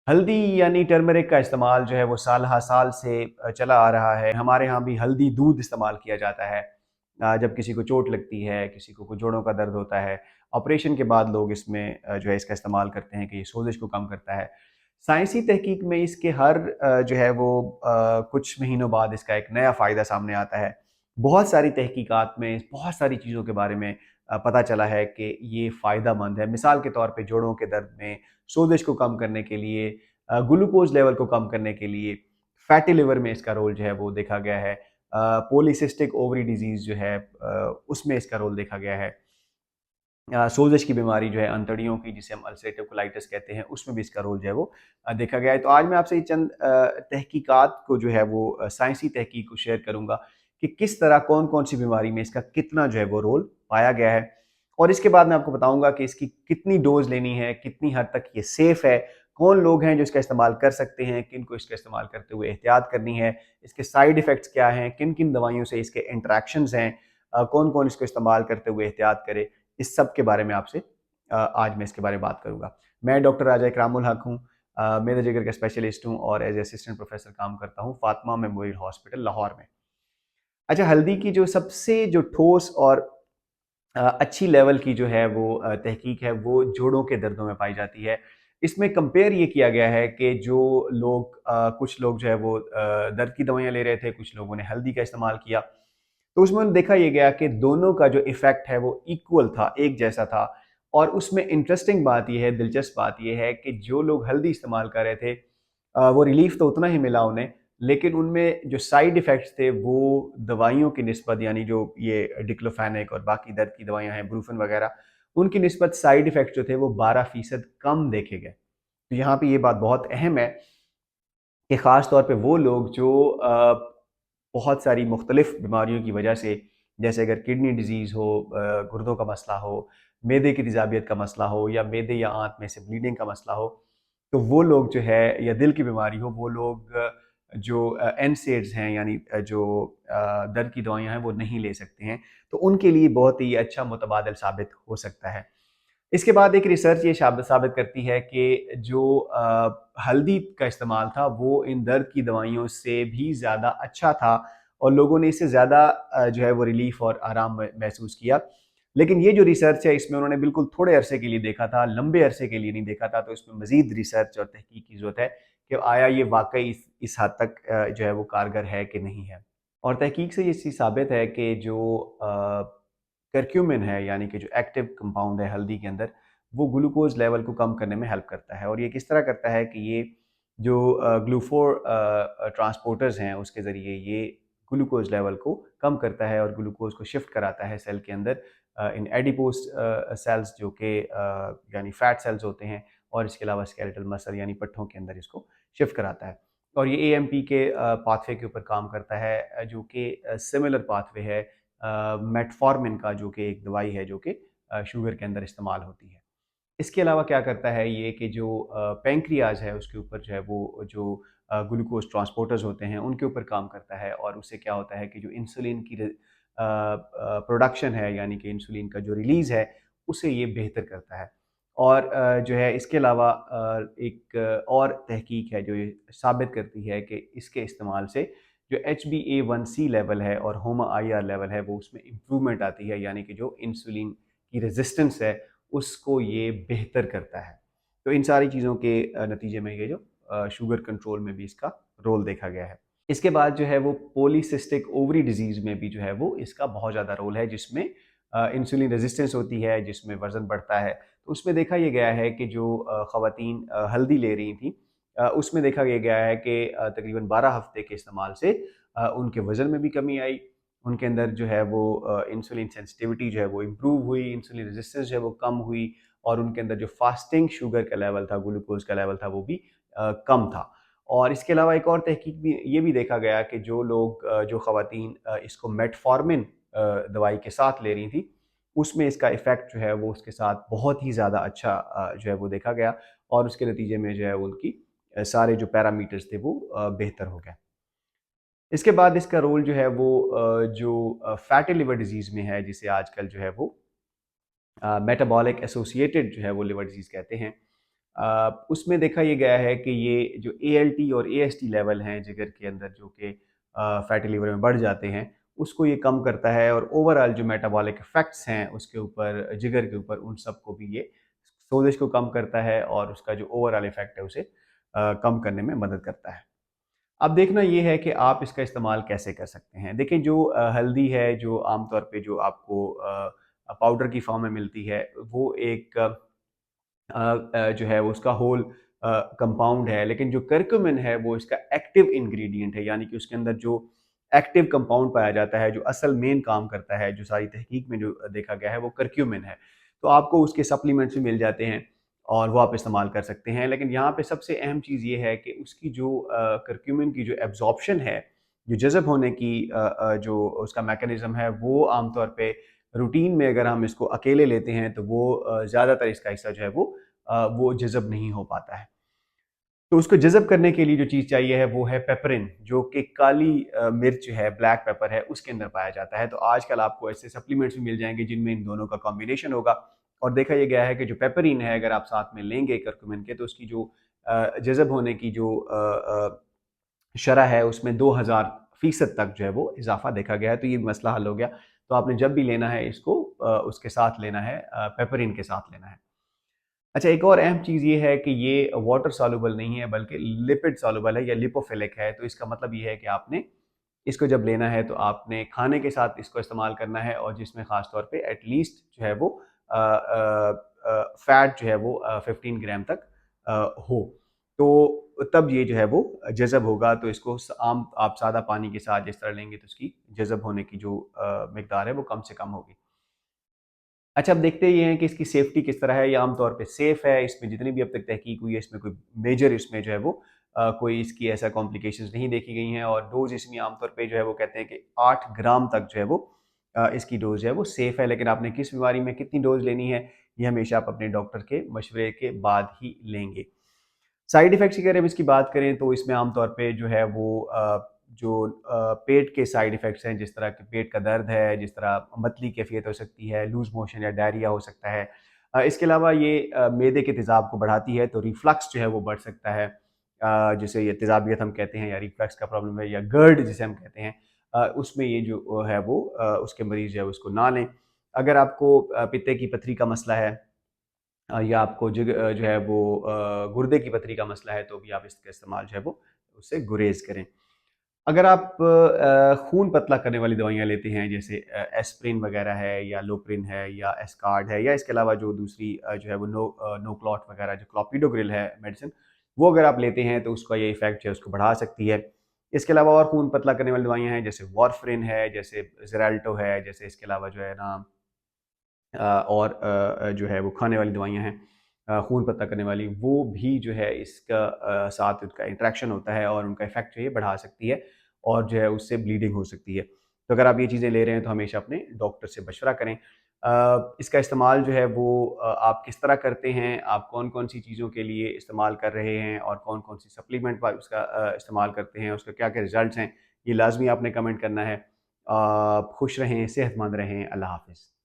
हल्दी यानी टर्मरिक का इस्तेमाल जो है वो साल हा साल से चला आ रहा है। हमारे यहाँ भी हल्दी दूध इस्तेमाल किया जाता है। जब किसी को चोट लगती है, किसी को जोड़ों का दर्द होता है, ऑपरेशन के बाद लोग इसमें जो है इसका इस्तेमाल करते हैं कि ये सोजिश को कम करता है। साइंसी तहकीक में इसके हर जो है वो कुछ महीनों बाद इसका एक नया फ़ायदा सामने आता है। बहुत सारी तहकीकात में बहुत सारी चीज़ों के बारे में पता चला है कि ये फ़ायदेमंद है। मिसाल के तौर पे जोड़ों के दर्द में, सोजिश को कम करने के लिए, ग्लूकोज़ लेवल को कम करने के लिए, फैटी लिवर में इसका रोल जो है वो देखा गया है। पॉलीसिस्टिक ओवरी डिज़ीज़ जो है उसमें इसका रोल देखा गया है। सोज़िश की बीमारी जो है अंतड़ियों की, जिसे हम अल्सरेटिव कोलाइटिस कहते हैं, उसमें भी इसका रोल जो है वो देखा गया है। तो आज मैं आपसे ये चंद तहकीकात को जो है वो साइंसी तहकीक को शेयर करूँगा कि किस तरह कौन-कौन सी बीमारी में इसका कितना जो है वो रोल पाया गया है। और इसके बाद मैं आपको बताऊँगा कि इसकी कितनी डोज़ लेनी है, कितनी हद तक ये सेफ़ है, कौन लोग हैं जो इसका इस्तेमाल कर सकते हैं, किनको इसका इस्तेमाल करते हुए एहतियात करनी है, इसके साइड इफ़ेक्ट्स क्या हैं, किन-किन दवाइयों से इसके इंटरैक्शंस हैं, कौन-कौन इसको इस्तेमाल करते हुए एहतियात करे। इस सब के बारे में आपसे आज मैं इसके बारे में बात करूँगा। मैं डॉक्टर राजा इकरामुल हक हूँ, मेरे जिगर का स्पेशलिस्ट हूँ और एज़ असिस्टेंट प्रोफ़ेसर काम करता हूँ फातिमा मेमोरियल हॉस्पिटल लाहौर में। अच्छा, हल्दी की जो सबसे जो ठोस और अच्छी लेवल की जो है वो तहकीक है वो जोड़ों के दर्दों में पाई जाती है। इसमें कंपेयर ये किया गया है कि जो लोग कुछ लोग जो है वो दर्द की दवाइयाँ ले रहे थे, कुछ लोगों ने हल्दी का इस्तेमाल किया। तो उसमें देखा ये गया कि दोनों का जो इफ़ेक्ट है वो इक्वल था, एक जैसा था। और उसमें इंटरेस्टिंग बात ये है, दिलचस्प बात ये है कि जो लोग हल्दी इस्तेमाल कर रहे थे वो रिलीफ़ तो उतना ही मिला उन्हें, लेकिन उनमें जो साइड इफ़ेक्ट्स थे वो दवाइयों की निस्बत, यानी जो ये डिक्लोफेनेक और बाकी दर्द की दवाइयाँ हैं, ब्रूफेन वगैरह, उनकी निस्बत साइड इफ़ेक्ट्स जो थे वो 12% कम देखे गए। तो यहाँ पे ये बात बहुत अहम है कि ख़ास तौर पे वो लोग जो बहुत सारी मुख्तलिफ़ बीमारियों की वजह से, जैसे अगर किडनी डिज़ीज़ हो, गुर्दों का मसला हो, मैदे की तेज़ाबियत का मसला हो या मैदे या आँत में से ब्लीडिंग का मसला हो, तो वो लोग जो है, या दिल की बीमारी हो, वो लोग जो एनसेड्स हैं, यानी जो दर्द की दवाइयाँ हैं वो नहीं ले सकते हैं। तो उनके लिए बहुत ही अच्छा मुतबादिल साबित हो सकता है। इसके बाद एक रिसर्च ये साबित करती है कि जो हल्दी का इस्तेमाल था वो इन दर्द की दवाइयों से भी ज़्यादा अच्छा था और लोगों ने इससे ज़्यादा जो है वो रिलीफ़ और आराम महसूस किया। लेकिन ये जो रिसर्च है इसमें उन्होंने बिल्कुल थोड़े अरसे के लिए देखा था, लंबे अरसे के लिए नहीं देखा था, तो इसमें मज़ीद रिसर्च और तहकीक की ज़रूरत है कि आया ये वाक़ई इस हद तक जो है वो कारगर है कि नहीं है। और तहकीक से ये चीज़ साबित है कि जो करक्यूमिन है, यानी कि जो एक्टिव कंपाउंड है हल्दी के अंदर, वो ग्लूकोज़ लेवल को कम करने में हेल्प करता है। और ये किस तरह करता है कि ये जो ग्लूफ़ोर ट्रांसपोर्टर्स हैं उसके ज़रिए ये ग्लूकोज़ लेवल को कम करता है और ग्लूकोज़ को शिफ्ट कराता है सेल के अंदर इन एडिपोज़ सेल्स, जो कि यानी फैट सेल्स होते हैं, और इसके अलावा स्केलेटल मसल यानी पट्ठों के अंदर इसको शिफ्ट कराता है। और ये एएमपी के पाथवे के ऊपर काम करता है, जो कि सिमिलर पाथवे है मेटफॉर्मिन का, जो कि एक दवाई है जो कि शुगर के अंदर इस्तेमाल होती है। इसके अलावा क्या करता है ये कि जो पैंक्रियाज है उसके ऊपर जो है वो जो ग्लूकोज ट्रांसपोर्टर्स होते हैं उनके ऊपर काम करता है, और उससे क्या होता है कि जो इंसुलिन की प्रोडक्शन है, यानी कि इंसुलिन का जो रिलीज़ है, उसे ये बेहतर करता है। और जो है इसके अलावा एक और तहकीक है जो ये साबित करती है कि इसके इस्तेमाल से जो HbA1c लेवल है और HOMA-IR लेवल है वो उसमें इम्प्रूवमेंट आती है, यानी कि जो इंसुलिन की रेजिस्टेंस है उसको ये बेहतर करता है। तो इन सारी चीज़ों के नतीजे में ये जो शुगर कंट्रोल में भी इसका रोल देखा गया है। इसके बाद जो है वो पॉलीसिस्टिक ओवरी डिज़ीज़ में भी जो है वो इसका बहुत ज़्यादा रोल है, जिसमें इंसुलिन रेजिस्टेंस होती है, जिसमें वज़न बढ़ता है। तो उसमें देखा ये गया है कि जो ख़वातीन हल्दी ले रही थीं, उसमें देखा ये गया है कि तकरीबन 12 हफ़्ते के इस्तेमाल से उनके वज़न में भी कमी आई, उनके अंदर जो है वो इंसुलिन सेंसिटिविटी जो है वो इम्प्रूव हुई, इंसुलिन रेजिस्टेंस जो है वो कम हुई, और उनके अंदर जो फास्टिंग शुगर का लेवल था, ग्लूकोज़ का लेवल था, वो भी कम था। और इसके अलावा एक और तहकीक भी ये भी देखा गया कि जो लोग जो ख़वातीन इसको मेटफॉर्मिन दवाई के साथ ले रही थी, उसमें इसका इफ़ेक्ट जो है वो उसके साथ बहुत ही ज़्यादा अच्छा जो है वो देखा गया, और उसके नतीजे में जो है उनकी सारे जो पैरामीटर्स थे वो बेहतर हो गए। इसके बाद इसका रोल जो है वो जो फैटी लिवर डिज़ीज़ में है, जिसे आजकल जो है वो मेटाबॉलिक एसोसिएटेड जो है वो लिवर डिज़ीज़ कहते हैं। उसमें देखा ये गया है कि ये जो ALT और AST लेवल हैं जिगर के अंदर जो कि फैटी लिवर में बढ़ जाते हैं, उसको ये कम करता है और ओवरऑल जो मेटाबॉलिक इफ़ेक्ट्स हैं उसके ऊपर, जिगर के ऊपर, उन सबको भी ये सोज़िश को कम करता है और उसका जो ओवरऑल इफ़ेक्ट है उसे कम करने में मदद करता है। अब देखना ये है कि आप इसका इस्तेमाल कैसे कर सकते हैं। देखिए जो हल्दी है, जो आमतौर पे जो आपको पाउडर की फ़ॉर्म में मिलती है, वो एक जो है वो उसका होल कंपाउंड है, लेकिन जो करक्यूमिन है वो इसका एक्टिव इंग्रेडिएंट है, यानी कि उसके अंदर जो एक्टिव कंपाउंड पाया जाता है, जो असल मेन काम करता है, जो सारी तहकीक में जो देखा गया है वो करक्यूमिन है। तो आपको उसके सप्लीमेंट्स भी मिल जाते हैं और वो आप इस्तेमाल कर सकते हैं। लेकिन यहाँ पे सबसे अहम चीज़ ये है कि उसकी जो करक्यूमिन की जो एब्ज़ॉर्प्शन है, जो जज़ब होने की जो उसका मैकेनिज़्म है, वो आमतौर पे रूटीन में अगर हम इसको अकेले लेते हैं तो वो ज़्यादातर इसका हिस्सा जो है वो जज़ब नहीं हो पाता है। तो उसको जज़ब करने के लिए जो चीज़ चाहिए है वो है पेपरिन, जो कि काली मिर्च है, ब्लैक पेपर है, उसके अंदर पाया जाता है। तो आजकल आपको ऐसे सप्लीमेंट्स भी मिल जाएँगे जिनमें इन दोनों का कॉम्बिनेशन होगा और देखा ये गया है कि जो पेपरिन है अगर आप साथ में लेंगे करक्यूमिन के, तो उसकी जो जज़ब होने की जो शरह है उसमें 2000% तक जो है वो इज़ाफ़ा देखा गया है। तो ये मसला हल हो गया। तो आपने जब भी लेना है इसको उसके साथ लेना है, पेपरिन के साथ लेना है। अच्छा, एक और अहम चीज़ ये है कि ये वाटर सॉल्युबल नहीं है बल्कि लिपिड सॉल्युबल है या लिपोफिलिक है। तो इसका मतलब ये है कि आपने इसको जब लेना है तो आपने खाने के साथ इसको इस्तेमाल करना है और जिसमें ख़ास तौर पे एटलीस्ट जो है वो फ़ैट जो है वो 15 ग्राम तक हो। तो तब ये जो है वो जज़ब होगा। तो इसको आम आप सादा पानी के साथ जिस तरह लेंगे तो उसकी जज़ब होने की जो मिकदार है वो कम से कम होगी। अच्छा, अब देखते ये हैं कि इसकी सेफ्टी किस तरह है। ये आम तौर पे सेफ़ है, इसमें जितनी भी अब तक तहकीक हुई है इसमें कोई मेजर इसमें जो है वो कोई इसकी ऐसा कॉम्प्लिकेशंस नहीं देखी गई हैं और डोज़ इसमें आम तौर पे जो है वो कहते हैं कि 8 ग्राम तक जो है वो इसकी डोज़ जो है वो सेफ़ है। लेकिन आपने किस बीमारी में कितनी डोज़ लेनी है, ये हमेशा आप अपने डॉक्टर के मशवरे के बाद ही लेंगे। साइड इफ़ेक्ट्स की अगर हम इसकी बात करें तो इसमें आम तौर पे जो है वो पेट के साइड इफ़ेक्ट्स हैं, जिस तरह के पेट का दर्द है, जिस तरह मतली कैफ़ियत हो सकती है, लूज़ मोशन या डायरिया हो सकता है। इसके अलावा ये मैदे के तेज़ाब को बढ़ाती है, तो रिफ्लक्स जो है वो बढ़ सकता है। जिसे ये तेज़ाबियत हम कहते हैं या रिफ्लक्स का प्रॉब्लम है या GERD जिसे हम कहते हैं, उसमें ये जो है वो उसके मरीज़ जो है उसको ना लें। अगर आपको पित्ते की पथरी का मसला है या आपको जो है वो गुर्दे की पथरी का मसला है, तो भी आप इसका इस्तेमाल जो है वो उससे गुरेज़ करें। अगर आप खून पतला करने वाली दवाइयाँ लेते हैं जैसे एस्प्रिन वगैरह है या लोप्रिन है या एस्कार्ड है या इसके अलावा जो दूसरी जो है वो नोक्लॉट वगैरह जो क्लोपिडोग्रिल है मेडिसिन, वो अगर आप लेते हैं तो उसका ये इफ़ेक्ट जो है उसको बढ़ा सकती है। इसके अलावा और खून पतला करने वाली दवाइयाँ हैं जैसे वारफरिन है, जैसे ज़ेराल्टो है, जैसे इसके अलावा जो है ना और जो है वो खाने वाली दवाइयाँ हैं खून पतला करने वाली, वो भी जो है इसका साथ उसका इंटरेक्शन होता है और उनका इफ़ेक्ट जो है बढ़ा सकती है और जो है उससे ब्लीडिंग हो सकती है। तो अगर आप ये चीज़ें ले रहे हैं तो हमेशा अपने डॉक्टर से मशवरा करें। इसका इस्तेमाल जो है वो आप किस तरह करते हैं, आप कौन-कौन सी चीज़ों के लिए इस्तेमाल कर रहे हैं और कौन-कौन सी सप्लीमेंट पर उसका इस्तेमाल करते हैं, उसके क्या-क्या रिज़ल्ट्स हैं, ये लाज़मी आपने कमेंट करना है। खुश रहें, सेहतमंद रहें। अल्लाह हाफ़िज़।